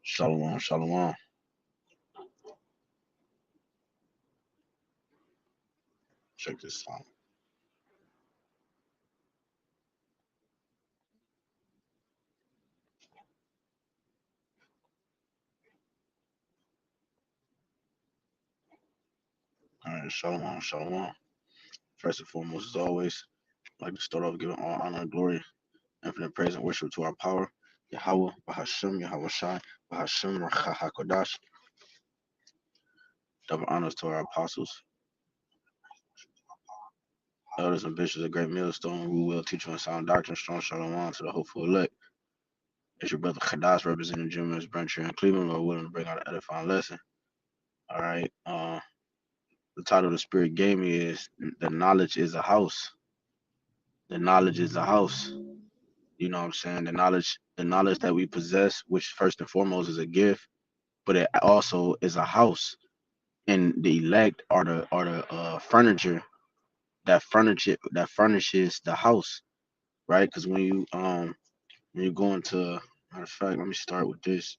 Shalom, shalom. Check this out. All right, shalom, shalom. First and foremost, as always, I'd like to start off giving all honor and glory, infinite praise and worship to our power, Yahawah, BAHASHAM, YAHAWASHI, BAHASHAM, HAQADASH. Double honors to our apostles, elders, and bishops of great millstone who will teach you in sound doctrine, strong shalom to the hopeful elect. It's your brother Kadash representing Jim Branch here in Cleveland, Lord willing to bring out an edifying lesson. All right. The title the Spirit gave me is The Knowledge is a House. The knowledge is a house. You know what I'm saying? The knowledge that we possess, which first and foremost is a gift, but it also is a house. And the elect are the furniture that furnishes the house, right? Because when you go into, matter of fact, let me start with this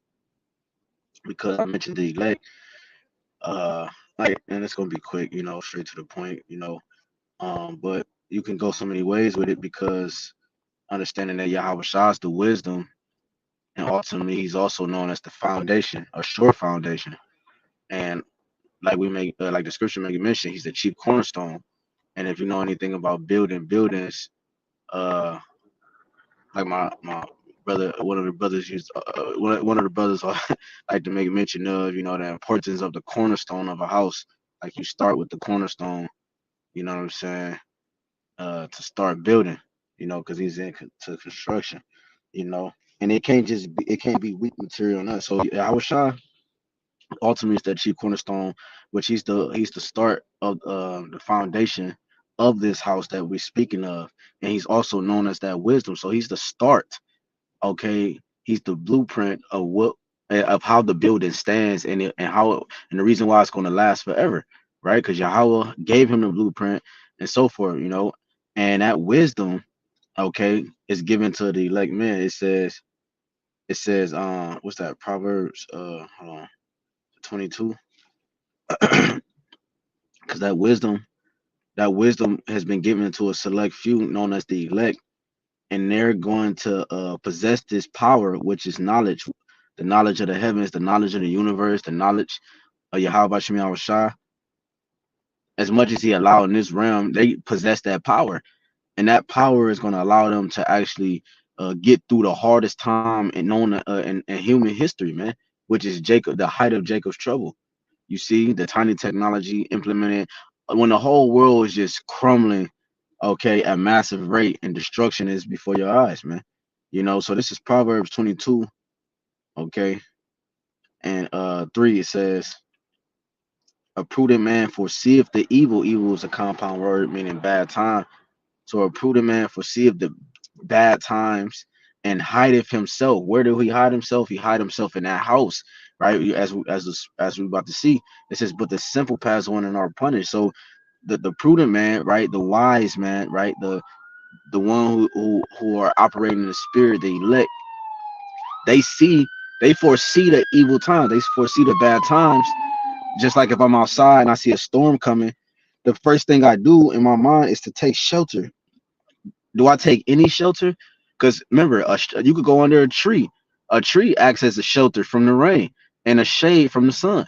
because I mentioned the elect, uh, like, and it's gonna be quick, straight to the point, but you can go so many ways with it because understanding that Yahweh Shah is the wisdom, and ultimately he's also known as the foundation, a sure foundation. And like the scripture make mention, he's the chief cornerstone. And if you know anything about building buildings, uh, like my brother, one of the brothers used, one of the brothers like to make mention of, the importance of the cornerstone of a house. Like you start with the cornerstone, you know what I'm saying, to start building, because he's into construction, you know, and it can't be weak material on us. So I was shy ultimately is that chief cornerstone, which he's the start of the foundation of this house that we're speaking of, and he's also known as that wisdom. So he's the start. Okay, he's the blueprint of what of how the building stands and how and the reason why it's going to last forever, right? Because Yahweh gave him the blueprint and so forth, and that wisdom, okay, is given to the elect men. It says, what's that? Proverbs, hold on, 22, because that wisdom has been given to a select few known as the elect, and they're going to possess this power, which is knowledge, the knowledge of the heavens, the knowledge of the universe, the knowledge of Yahweh Shem Shah. As much as he allowed in this realm, they possess that power, and that power is going to allow them to actually get through the hardest time in known in human history, man, which is Jacob, the height of Jacob's trouble. You see the tiny technology implemented when the whole world is just crumbling, okay, at massive rate, and destruction is before your eyes, man. So this is Proverbs 22, okay, and 3. It says, "A prudent man foreseeth the evil." Evil is a compound word meaning bad time. So a prudent man foreseeth the bad times and hideth himself. Where do he hide himself? He hide himself in that house, right? As we about to see, it says, "But the simple pass on and are punished." So the prudent man, right, the wise man, right, the one who are operating in the spirit, the elect, they see, they foresee the evil times, they foresee the bad times. Just like if I'm outside and I see a storm coming, the first thing I do in my mind is to take shelter. Do I take any shelter? Because remember, you could go under a tree. A tree acts as a shelter from the rain and a shade from the sun.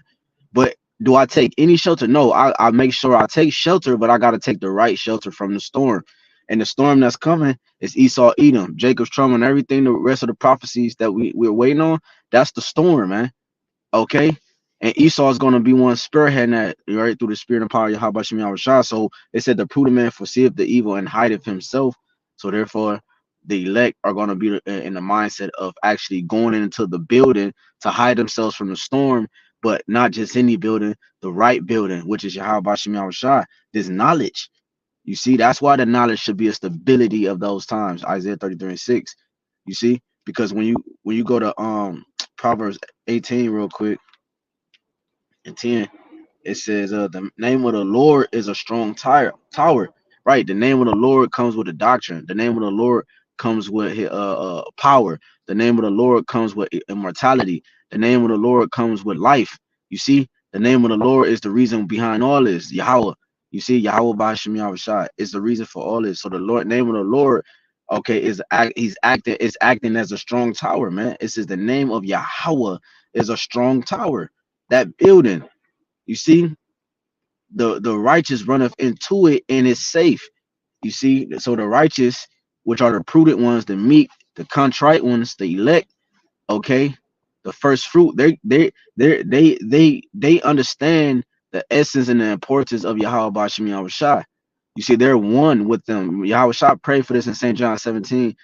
But do I take any shelter? No, I make sure I take shelter, but I got to take the right shelter from the storm. And the storm that's coming is Esau, Edom, Jacob's trouble, and everything. The rest of the prophecies that we're waiting on, that's the storm, man. Okay. And Esau is going to be one spearheading that right through the spirit and power of Yahweh Shem Shah. So it said the prudent man foreseeth the evil and hideth himself. So therefore, the elect are going to be in the mindset of actually going into the building to hide themselves from the storm, but not just any building, the right building, which is Yahweh Shem Shah. This knowledge. You see, that's why the knowledge should be a stability of those times. Isaiah 33:6. You see, because when you go to Proverbs 18 real quick and 10, it says, the name of the Lord is a strong tower. Right. The name of the Lord comes with a doctrine. The name of the Lord comes with power. The name of the Lord comes with immortality. The name of the Lord comes with life. You see, the name of the Lord is the reason behind all this. Yahweh. You see, Yahweh BAHASHAM YAHWASHI is the reason for all this. So the Lord, name of the Lord, okay, he's acting as a strong tower, man. It says the name of Yahweh is a strong tower. That building, you see, the righteous runneth into it and is safe. You see, so the righteous, which are the prudent ones, the meek, the contrite ones, the elect, okay, the first fruit, they understand the essence and the importance of Yahweh BAHASHAM YAHWASHI. You see, they're one with them. Yahawashi prayed for this in St. John 17,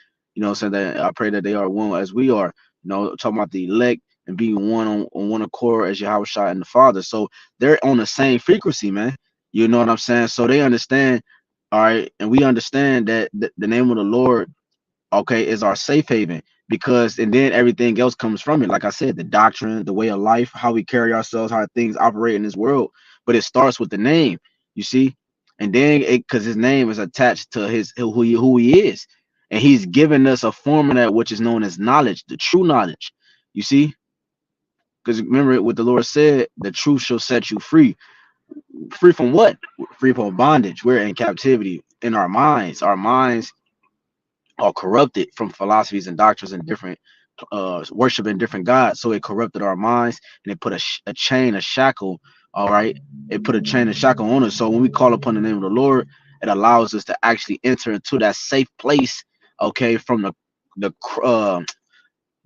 saying that I pray that they are one as we are, talking about the elect and being one on one accord as Yahawashi and the Father. So they're on the same frequency, man. You know what I'm saying? So they understand, all right, and we understand that the name of the Lord, okay, is our safe haven, because and then everything else comes from it. Like I said, the doctrine, the way of life, how we carry ourselves, how things operate in this world. But it starts with the name, you see, and then because his name is attached to his who he is, and he's given us a form of that which is known as knowledge, the true knowledge. You see, because remember what the Lord said: the truth shall set you free. Free from what? Free from bondage. We're in captivity in our minds. Our minds are corrupted from philosophies and doctrines and different worshiping different gods. So it corrupted our minds, and it put a chain, a shackle. All right, it put a chain and shackle on us. So when we call upon the name of the Lord, it allows us to actually enter into that safe place, okay, from the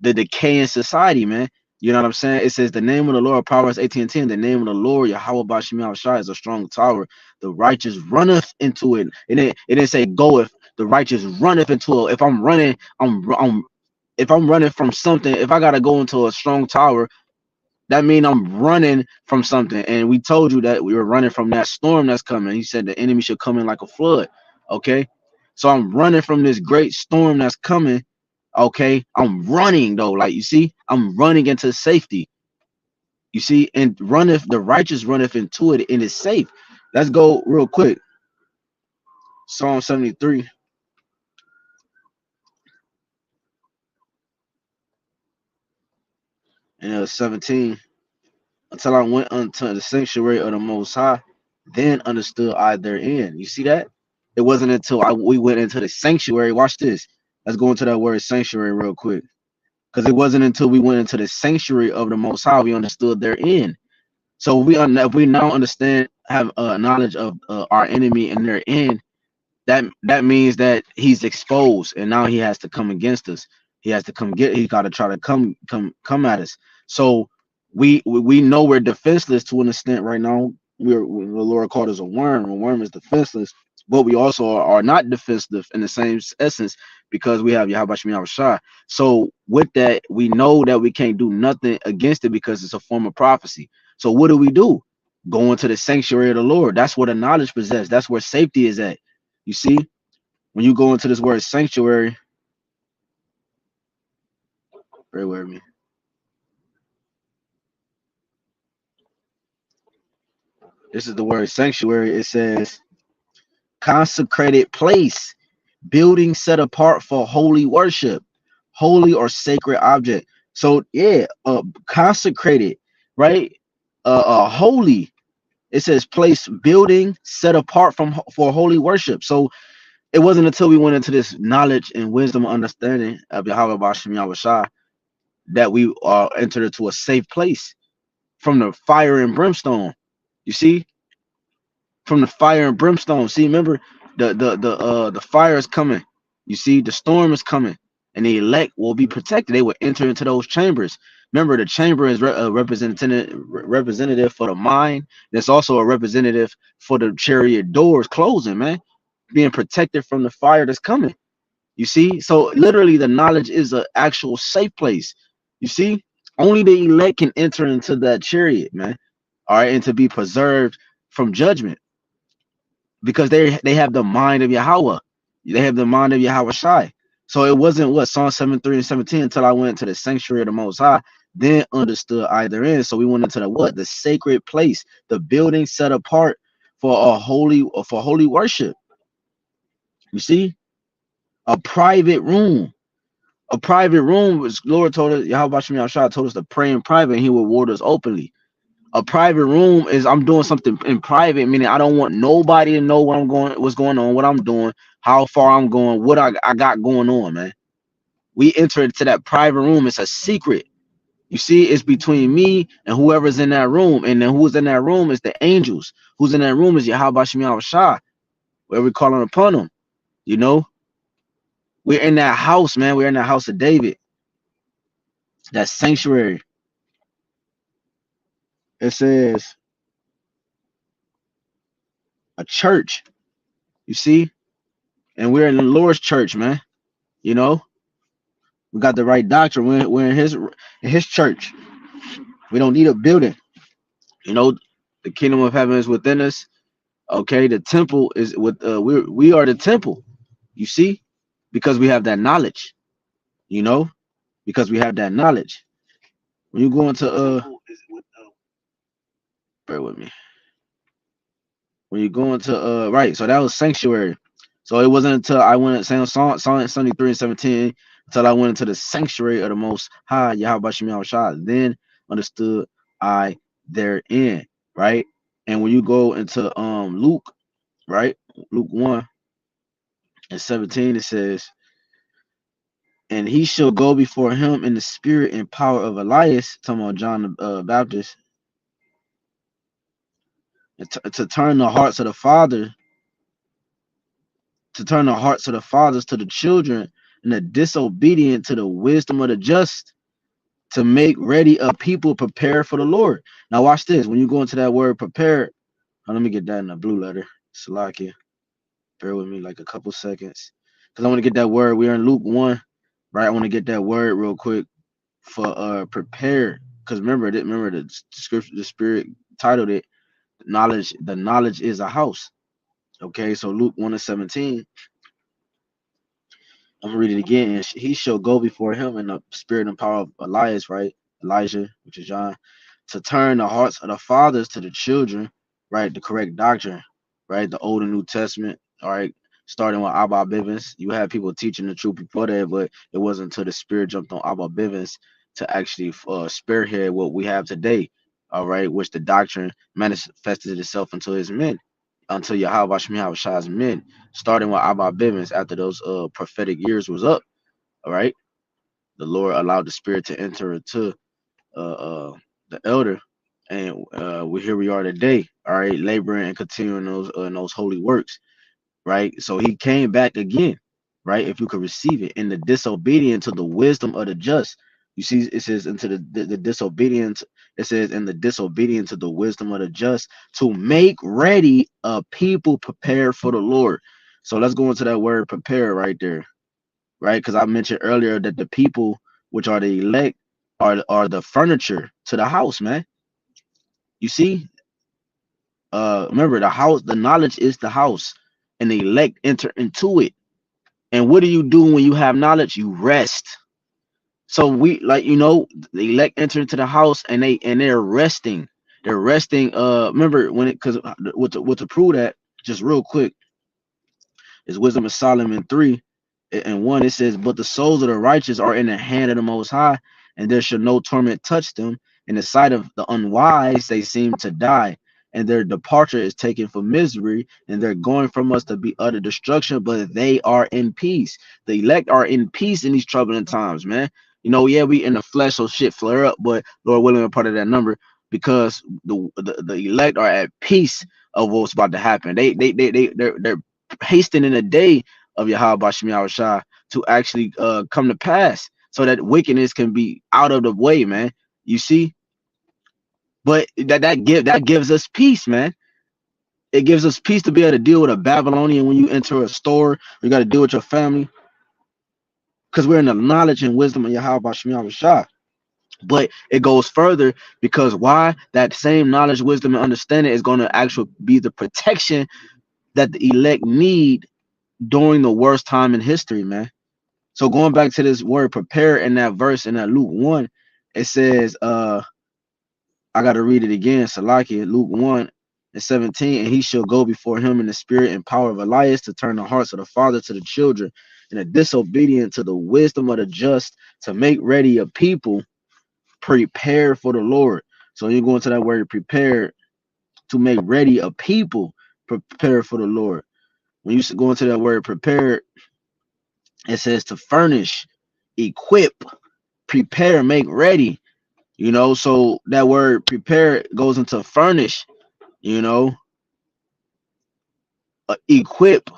decaying society, man. You know what I'm saying? It says the name of the Lord, Proverbs 18:10, the name of the Lord, Yahweh BAHASHAM YAHWASHI, is a strong tower. The righteous runneth into it. It didn't say goeth. The righteous runneth into it. If I'm running, if I'm running from something, if I gotta go into a strong tower, that means I'm running from something. And we told you that we were running from that storm that's coming. He said the enemy should come in like a flood. Okay. So I'm running from this great storm that's coming. Okay. I'm running though. Like you see, I'm running into safety. You see, and runneth the righteous runneth into it and is safe. Let's go real quick. Psalm 73 and 17. Until I went unto the sanctuary of the Most High, then understood I therein. You see that? It wasn't until we went into the sanctuary. Watch this. Let's go into that word sanctuary real quick. Because it wasn't until we went into the sanctuary of the Most High we understood therein. So if we now understand, have knowledge of our enemy and their end, that means that he's exposed, and now he has to come against us. He has to he got to try to come at us. So we know we're defenseless to an extent right now. The Lord called us a worm. A worm is defenseless, but we also are not defensive in the same essence, because we have Yahawashi Yahawashi. So with that, we know that we can't do nothing against it because it's a form of prophecy. So what do? Go into the sanctuary of the Lord. That's where the knowledge possessed. That's where safety is at. You see, when you go into this word sanctuary, bear with me. This is the word sanctuary. It says consecrated place, building set apart for holy worship, holy or sacred object. So yeah, consecrated, right? Holy. It says place, building set apart for holy worship. So it wasn't until we went into this knowledge and wisdom and understanding of Yahweh BAHASHAM YAHWASHI that we entered into a safe place from the fire and brimstone. You see, from the fire and brimstone. See, remember the fire is coming. You see, the storm is coming, and the elect will be protected. They will enter into those chambers. Remember, the chamber is a representative for the mind. There's also a representative for the chariot doors closing, man, being protected from the fire that's coming. You see, so literally the knowledge is an actual safe place. You see, only the elect can enter into that chariot, man. All right, and to be preserved from judgment, because they have the mind of Yahweh. They have the mind of Yahawashi. So it wasn't what Psalm 73 and 17 until I went to the sanctuary of the Most High, then understood either end. So we went into the sacred place, the building set apart for holy worship. You see, a private room, A private room was Lord told us, Yahawah told us to pray in private and he will reward us openly. A private room is I'm doing something in private, meaning I don't want nobody to know what I'm going, what's going on, what I'm doing, how far I'm going, what I got going on, man. We enter into that private room. It's a secret. You see, it's between me and whoever's in that room. And then who's in that room is the angels. Who's in that room is Yahawah, where we're calling upon them. You know, we're in that house, man. We're in that house of David, that sanctuary. It says a church, you see, and we're in the Lord's church, man. You know, we got the right doctrine. We're in his church. We don't need a building. You know, the kingdom of heaven is within us. Okay, the temple is with we are the temple. You see, because we have that knowledge. You know, because we have that knowledge. When you go into bear with me. When you go into right, so that was sanctuary. So it wasn't until I went Psalm 73 and 17 until I went into the sanctuary of the Most High Yahawah, then understood I therein, right? And when you go into Luke, right, Luke 1 and 17, it says, and he shall go before him in the spirit and power of Elias, talking about John the Baptist, and to turn the hearts of the father, to turn the hearts of the fathers to the children, and the disobedient to the wisdom of the just, to make ready a people prepared for the Lord. Now watch this. When you go into that word prepared, let me get that in a blue letter. Salakia. Bear with me like a couple seconds. Because I want to get that word. We're in Luke 1, right? I want to get that word real quick for prepared. Because remember the scripture, the spirit titled it, knowledge, the knowledge is a house. Okay, so Luke 1 and 17. I'm gonna read it again. And he shall go before him in the spirit and power of Elias, right? Elijah, which is John, to turn the hearts of the fathers to the children, right? The correct doctrine, right? The Old and New Testament, all right. Starting with Abba Bivens, you had people teaching the truth before that, but it wasn't until the Spirit jumped on Abba Bivens to actually spearhead what we have today, all right, which the doctrine manifested itself until his men, until Yahawah's men, starting with Abba Bivens after those prophetic years was up, all right. The Lord allowed the Spirit to enter into the elder, and we here we are today, all right, laboring and continuing those holy works, right? So he came back again, right? If you could receive it in the disobedience to the wisdom of the just. You see, it says into the disobedience, it says in the disobedience to the wisdom of the just, to make ready a people prepared for the Lord. So let's go into that word prepare right there, right? Because I mentioned earlier that the people, which are the elect, are the furniture to the house, man. You see, remember the house, the knowledge is the house, and the elect enter into it. And what do you do when you have knowledge? You rest. So we, like, you know, the elect enter into the house and they're resting. They're resting. Remember when it, because what to prove that, just real quick, is Wisdom of Solomon 3 and 1. It says, but the souls of the righteous are in the hand of the Most High, and there shall no torment touch them. In the sight of the unwise, they seem to die, and their departure is taken for misery, and they're going from us to be utter destruction, but they are in peace. The elect are in peace in these troubling times, man. You know, yeah, we in the flesh, so shit flare up, but Lord willing, we're part of that number, because the elect are at peace of what's about to happen. They're hastening the day of Yahawah to actually come to pass, so that wickedness can be out of the way, man. You see, but that gives us peace, man. It gives us peace to be able to deal with a Babylonian when you enter a store. You got to deal with your family, because we're in the knowledge and wisdom of Yahawah. But it goes further, because why? That same knowledge, wisdom, and understanding is going to actually be the protection that the elect need during the worst time in history, man. So going back to this word prepare in that verse in that Luke 1, it says, I gotta read it again. Salaki, Luke 1 and 17, and he shall go before him in the spirit and power of Elias to turn the hearts of the father to the children, and a disobedient to the wisdom of the just, to make ready a people prepared for the Lord. So you go into that word prepared, to make ready a people prepared for the Lord. When you go into that word prepared, it says to furnish, equip, prepare, make ready. You know, so that word prepare goes into furnish. You know, equip.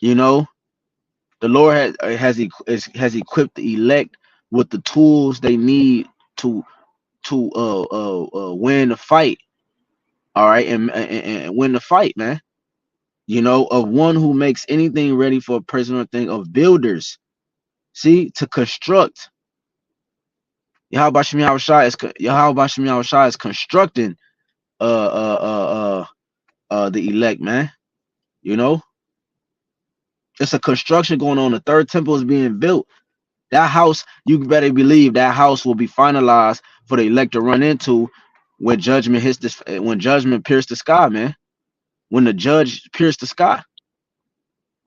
You know, the Lord has equipped the elect with the tools they need to win the fight. All right, and win the fight, man. You know, of one who makes anything ready for a person or thing, of builders. See, to construct. Yahawah is constructing the elect, man. You know, it's a construction going on. The third temple is being built. That house, you better believe that house will be finalized for the elect to run into when judgment hits this, when judgment pierced the sky, man. When the judge pierced the sky.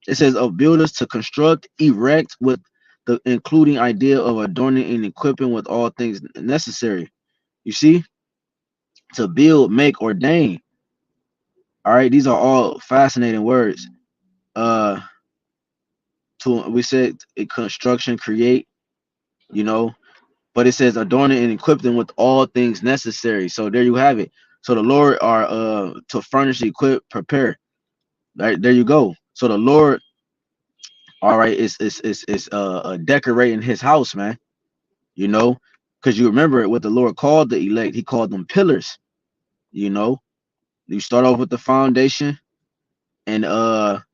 It says of builders to construct, erect, with the including idea of adorning and equipping with all things necessary. You see, to build, make, ordain. All right, these are all fascinating words. Uh, to we said construction, create. You know, but it says adorning and equipping with all things necessary. So there you have it. So the Lord are to furnish, equip, prepare. Right there you go. So the Lord, all right, is decorating His house, man. You know, because you remember what the Lord called the elect. He called them pillars. You know, you start off with the foundation, and then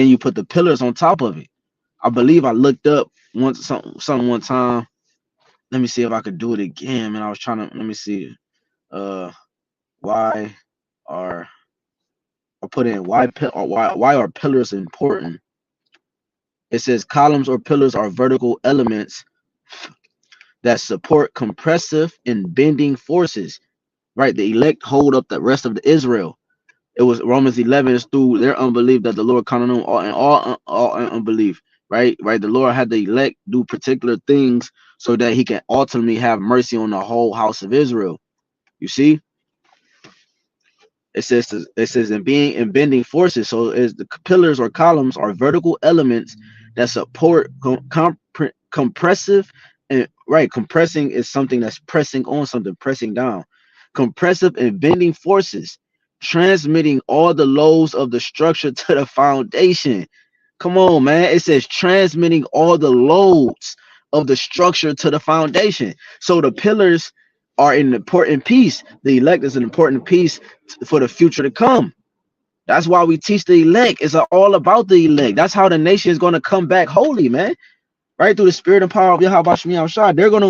you put the pillars on top of it. I believe I looked up once something one time. Let me see if I could do it again, man. I was trying to, let me see. Uh, why are I put in why are pillars important? It says columns or pillars are vertical elements that support compressive and bending forces. Right, the elect hold up the rest of the Israel. It was Romans 11 is through their unbelief that the Lord counted them all unbelief. Right. The Lord had the elect do particular things so that He can ultimately have mercy on the whole house of Israel. You see, it says in being and bending forces. So is the pillars or columns are vertical elements that support compressive, and right, compressing is something that's pressing on something, pressing down. Compressive and bending forces, transmitting all the loads of the structure to the foundation. Come on, man. It says transmitting all the loads of the structure to the foundation. So the pillars are an important piece. The elect is an important piece for the future to come. That's why we teach the elect. It's all about the elect. That's how the nation is going to come back holy, man. Right, through the spirit and power of Yahawah. They're going to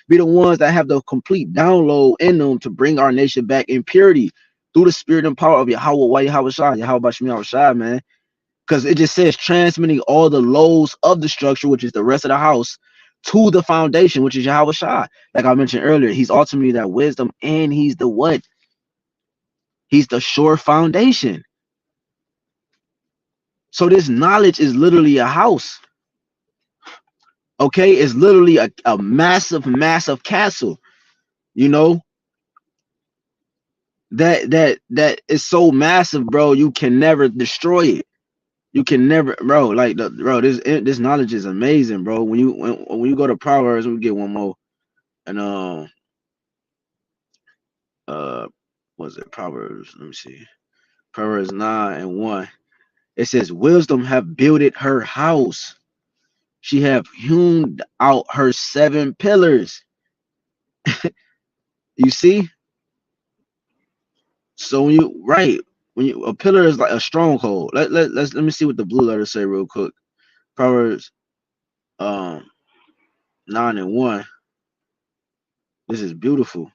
be the ones that have the complete download in them to bring our nation back in purity through the spirit and power of Yahawah, man. Because it just says transmitting all the loads of the structure, which is the rest of the house, to the foundation, which is Yahawah. Like I mentioned earlier, He's ultimately that wisdom, and He's the what? He's the sure foundation. So this knowledge is literally a house. Okay, it's literally a massive castle. You know, that is so massive, bro. You can never destroy it. You can never, bro. Like this knowledge is amazing, bro. When you go to Proverbs, we get one more, and what's it? Proverbs. Let me see. Proverbs 9:1. It says, "Wisdom have builded her house. She have hewn out her 7 pillars." You see? So when you a pillar is like a stronghold. Let me see what the blue letters say real quick. Proverbs um 9:1. This is beautiful.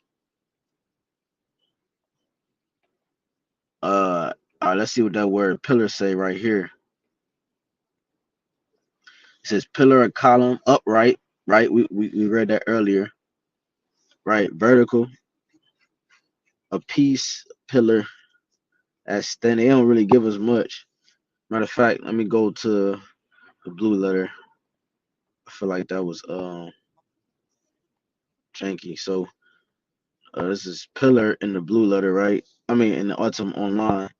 All right, let's see what that word pillar say right here. It says pillar, a column, upright, right? We read that earlier. Right, vertical, a piece, pillar, that's standing. They don't really give us much. Matter of fact, let me go to the blue letter. I feel like that was janky. So this is pillar in the blue letter, right? I mean in the autumn online.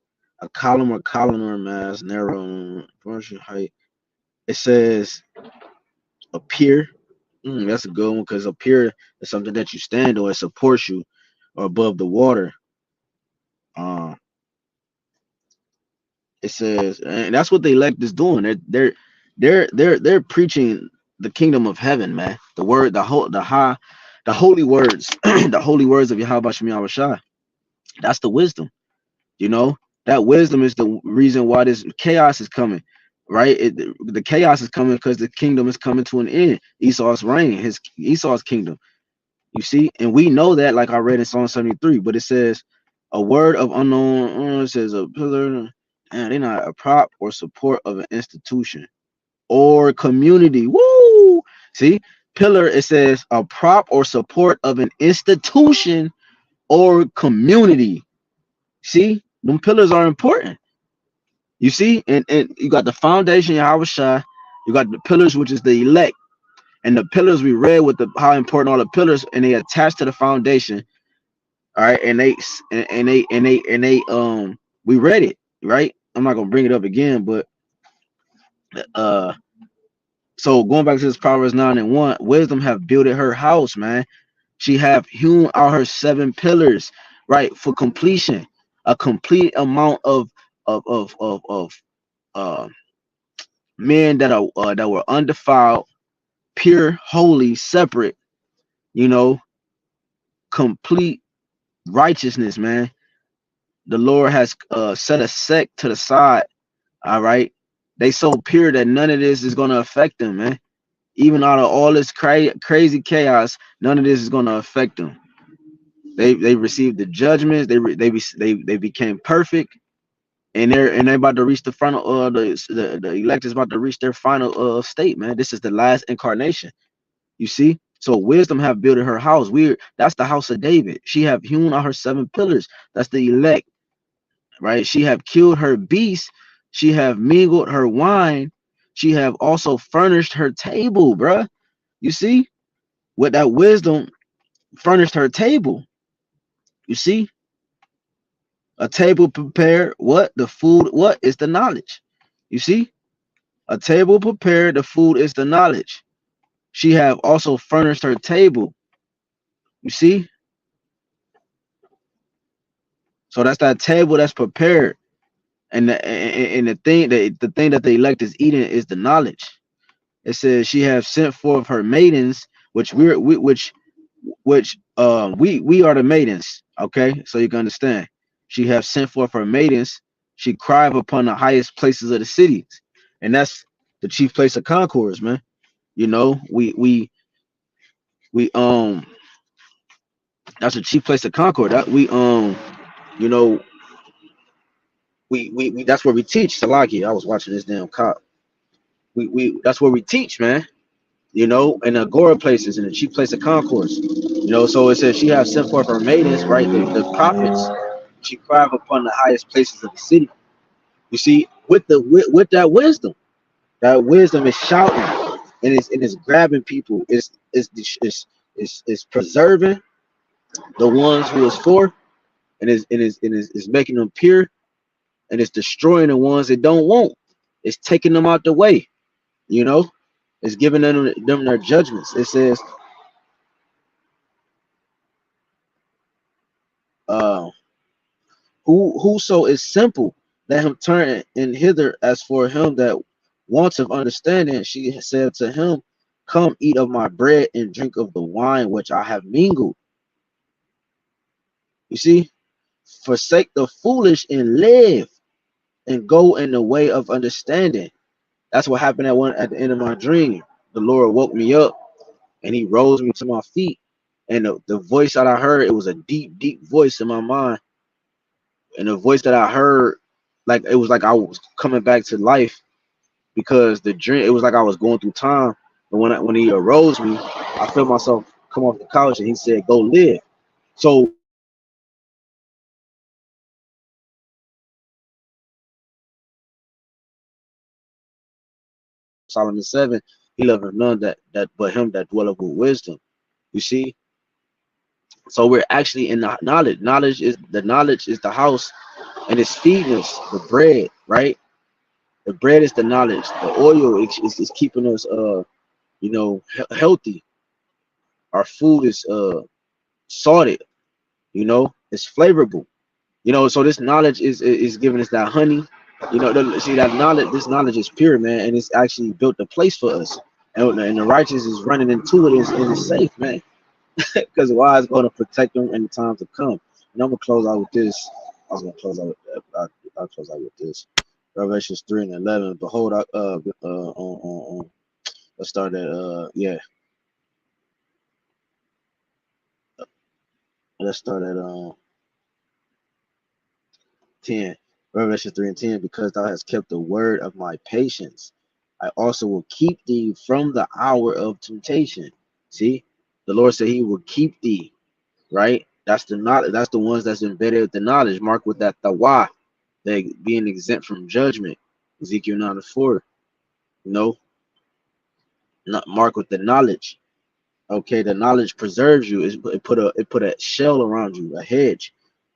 A column or columnar mass, narrow proportion height. It says appear. That's a good one because appear is something that you stand on. It supports you or above the water. Uh, it says, and that's what the elect is doing. They're preaching the kingdom of heaven, man. The word, the holy words, the holy words of YAHWASHI. That's the wisdom. You know, that wisdom is the reason why this chaos is coming, right? The chaos is coming because the kingdom is coming to an end. Esau's reign, his Esau's kingdom. You see, and we know that, like I read in Psalm 73, but it says a word of unknown. It says a pillar, and they're not a prop or support of an institution or community. Woo! See, pillar. It says a prop or support of an institution or community. See, them pillars are important. You see, and you got the foundation, Yahawashi. You got the pillars, which is the elect, and the pillars we read with the how important all the pillars, and they attach to the foundation. All right, and they we read it, right? I'm not gonna bring it up again, but uh so going back to this Proverbs 9:1, wisdom have builded her house, man. She have hewn out her 7 pillars, right, for completion, a complete amount of uh men that were undefiled, pure, holy, separate, you know, complete righteousness, man. The Lord has set a sect to the side. All right, they so pure that none of this is gonna affect them, man. Even out of all this crazy chaos, none of this is gonna affect them. They received the judgments. They became perfect, and they're about to reach the final. The elect is about to reach their final state, man. This is the last incarnation. You see. So wisdom have built her house. That's the house of David. She have hewn out her 7 pillars. That's the elect, right? She have killed her beasts. She have mingled her wine. She have also furnished her table, bruh. You see, with that wisdom, furnished her table. You see, a table prepared. What the food? What is the knowledge? You see, a table prepared. The food is the knowledge. She have also furnished her table. You see, so that's that table that's prepared. And the thing that the elect is eating is the knowledge. It says she have sent forth her maidens, which we are the maidens. Okay, so you can understand. She have sent forth her maidens. She cried upon the highest places of the cities, and that's the chief place of concourse, man. You know, we that's the chief place of concord. That you know, we that's where we teach Salaki. I was watching this damn cop. We that's where we teach, man. You know, in the agora places, in the chief place of concourse. You know, so it says she has sent forth her maidens, right? The prophets. She cried upon the highest places of the city. You see, with that wisdom is shouting and it's grabbing people. It's preserving the ones who is for, and is making them pure, and it's destroying the ones that don't want. It's taking them out the way. You know, it's giving them their judgments. It says, uh, whoso is simple, let him turn in hither. As for him that wants of understanding, she said to him, come eat of my bread and drink of the wine which I have mingled. You see, forsake the foolish and live, and go in the way of understanding. That's what happened at the end of my dream. The Lord woke me up and he rose me to my feet. And the voice that I heard, it was a deep, deep voice in my mind. And the voice that I heard, like it was like I was coming back to life, because the dream, it was like I was going through time. And when he arose me, I felt myself come off the couch and he said, go live. So Solomon 7, he loveth none that but him that dwelleth with wisdom. You see, so we're actually in the knowledge. Knowledge is the house, and it's feeding us the bread, right? The bread is the knowledge. The oil is keeping us healthy. Our food is salted, it's flavorful. So this knowledge is giving us that honey. See that knowledge. This knowledge is pure, man, and it's actually built a place for us. And the righteous is running into it, and it's safe, man. Because why is going to protect them in the time to come. And I'm gonna close out with this. I was gonna close out with I'll close out with this. Revelations 3 and 11. Behold, let's start at let's start at 10. Revelation 3 and 10. Because thou hast kept the word of my patience, I also will keep thee from the hour of temptation. See, the Lord said he will keep thee, right? That's the knowledge. That's the ones that's embedded with the knowledge. Mark with that tawa, they being exempt from judgment. Ezekiel 9 and 4. Not mark with the knowledge. Okay, the knowledge preserves you. It put a shell around you, a hedge.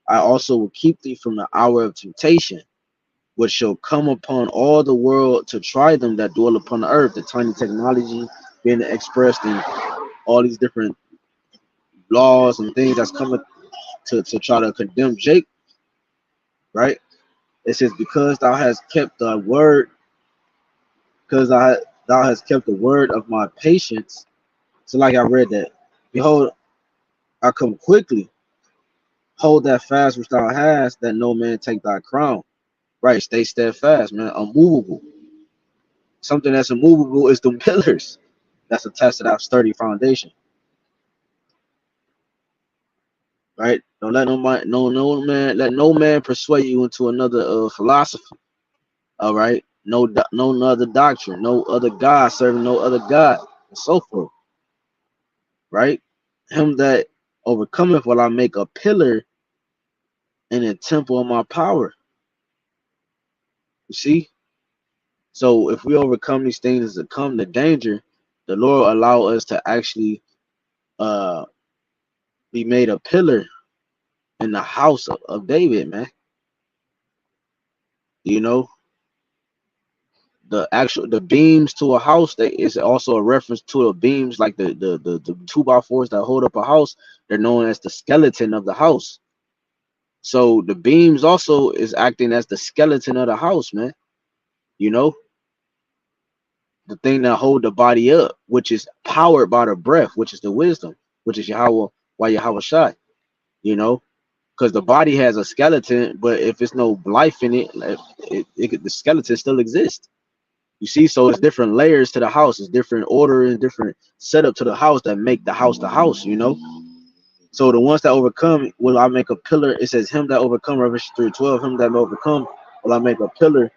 I also will keep thee from the hour of temptation, which shall come upon all the world to try them that dwell upon the earth. The tiny technology being expressed in all these different laws and things that's coming to try to condemn Jake, right? It says, because thou hast kept thy word, because thou hast kept the word of my patience. So like I read that, behold, I come quickly. Hold that fast which thou hast, that no man take thy crown. Right, stay steadfast, man. Unmovable. Something that's immovable is the pillars that's attached to that sturdy foundation. Right? Don't let let no man persuade you into another philosophy. All right, no other doctrine, no other God, serving no other God, and so forth. Right? Him that overcometh will I make a pillar in the temple of my power. You see? So if we overcome these things that come the danger, the Lord allow us to actually be made a pillar in the house of David, man. The beams to a house, that is also a reference to the beams, like the 2x4s that hold up a house. They're known as the skeleton of the house. So the beams also is acting as the skeleton of the house, man. The thing that hold the body up, which is powered by the breath, which is the wisdom, which is Yahawah, YAHAWASHI. Because the body has a skeleton, but if it's no life in it, the skeleton still exists. You see, so it's different layers to the house, it's different order and different setup to the house that make the house the house. So the ones that overcome, will I make a pillar? It says, him that overcome, Revelation 3:12, him that overcome, will I make a pillar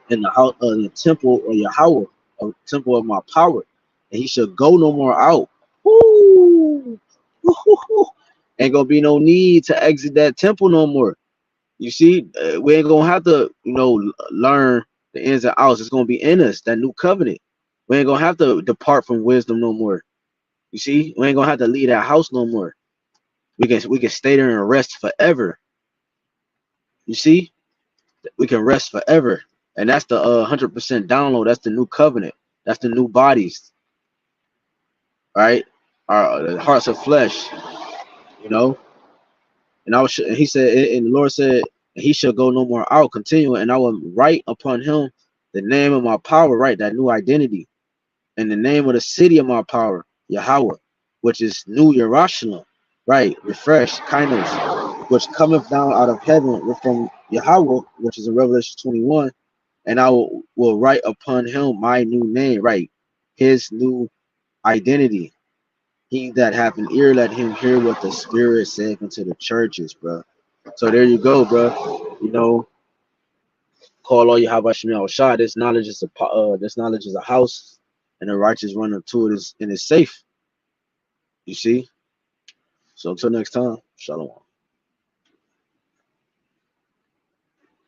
in the house, the temple of Yahawah, a temple of my power, and he shall go no more out. Woo! Ain't gonna be no need to exit that temple no more. You see, we ain't gonna have to, learn the ins and outs. It's gonna be in us, that new covenant. We ain't gonna have to depart from wisdom no more. You see, we ain't gonna have to leave that house no more. We can stay there and rest forever. You see, we can rest forever, and that's the 100% download. That's the new covenant. That's the new bodies, right? Our hearts of flesh, you know. And he said, and the Lord said, he shall go no more out, continue, and I will write upon him the name of my power, right? That new identity, and the name of the city of my power, Yahawah, which is New Jerusalem, right? Refresh, kindness, which cometh down out of heaven from Yahawah, which is in Revelation 21, and I will write upon him my new name, right? His new identity. He that hath an ear, let him hear what the Spirit saith unto the churches, bro. So there you go, bro. Call all Yahawashi shot. This knowledge is a house, and the righteous run into it and it's safe. You see. So until next time, shalom.